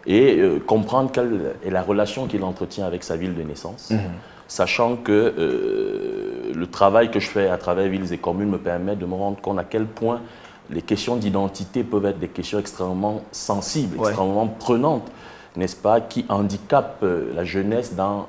et comprendre quelle est la relation qu'il entretient avec sa ville de naissance, sachant que le travail que je fais à travers villes et communes me permet de me rendre compte à quel point les questions d'identité peuvent être des questions extrêmement sensibles, extrêmement prenantes, n'est-ce pas, qui handicapent la jeunesse dans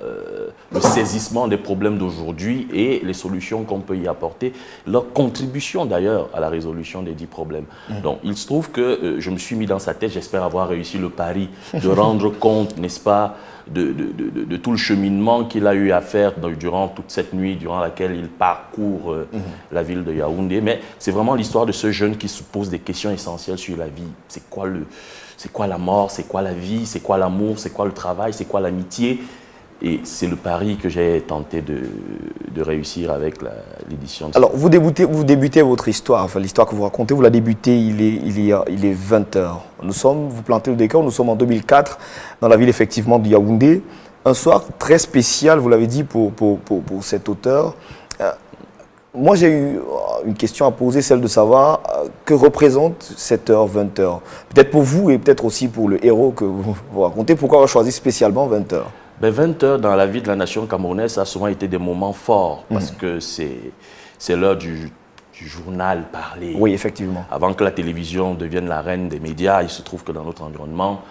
le saisissement des problèmes d'aujourd'hui et les solutions qu'on peut y apporter, leur contribution d'ailleurs à la résolution des dits problèmes. Donc il se trouve que je me suis mis dans sa tête, j'espère avoir réussi le pari de rendre compte, n'est-ce pas, de tout le cheminement qu'il a eu à faire durant toute cette nuit, durant laquelle il parcourt la ville de Yaoundé. Mais c'est vraiment l'histoire de ce jeune qui se pose des questions essentielles sur la vie. C'est quoi la mort, c'est quoi la vie, c'est quoi l'amour, c'est quoi le travail, c'est quoi l'amitié. Et c'est le pari que j'ai tenté de réussir avec l'édition. Alors, vous débutez votre histoire, enfin l'histoire que vous racontez, vous la débutez, il est 20 h. Vous plantez le décor, nous sommes en 2004, dans la ville effectivement de Yaoundé. Un soir très spécial, vous l'avez dit, pour cet auteur. Moi, j'ai eu une question à poser, celle de savoir que représente 7 h, 20 h. Peut-être pour vous et peut-être aussi pour le héros que vous racontez. Pourquoi avoir choisi spécialement 20 h? 20 h dans la vie de la nation camerounaise, ça a souvent été des moments forts parce que c'est l'heure du journal parlé. Oui, effectivement. Avant que la télévision devienne la reine des médias, il se trouve que dans notre environnement,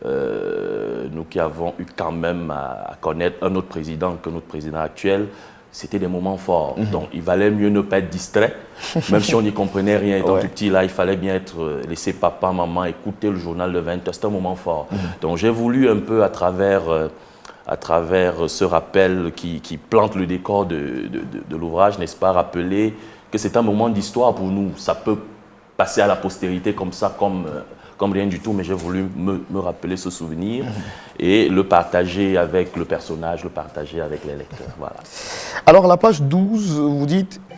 nous qui avons eu quand même à connaître un autre président que notre président actuel, c'était des moments forts. Donc il valait mieux ne pas être distrait, même si on n'y comprenait rien étant tout petit. Là, il fallait bien laisser papa, maman écouter le journal de 20 h. C'était un moment fort. Donc j'ai voulu un peu à travers ce rappel qui plante le décor de l'ouvrage, n'est-ce pas, rappeler que c'est un moment d'histoire pour nous. Ça peut passer à la postérité comme ça, comme rien du tout, mais j'ai voulu me rappeler ce souvenir et le partager avec le personnage, le partager avec les lecteurs. Voilà. Alors, à la page 12, vous dites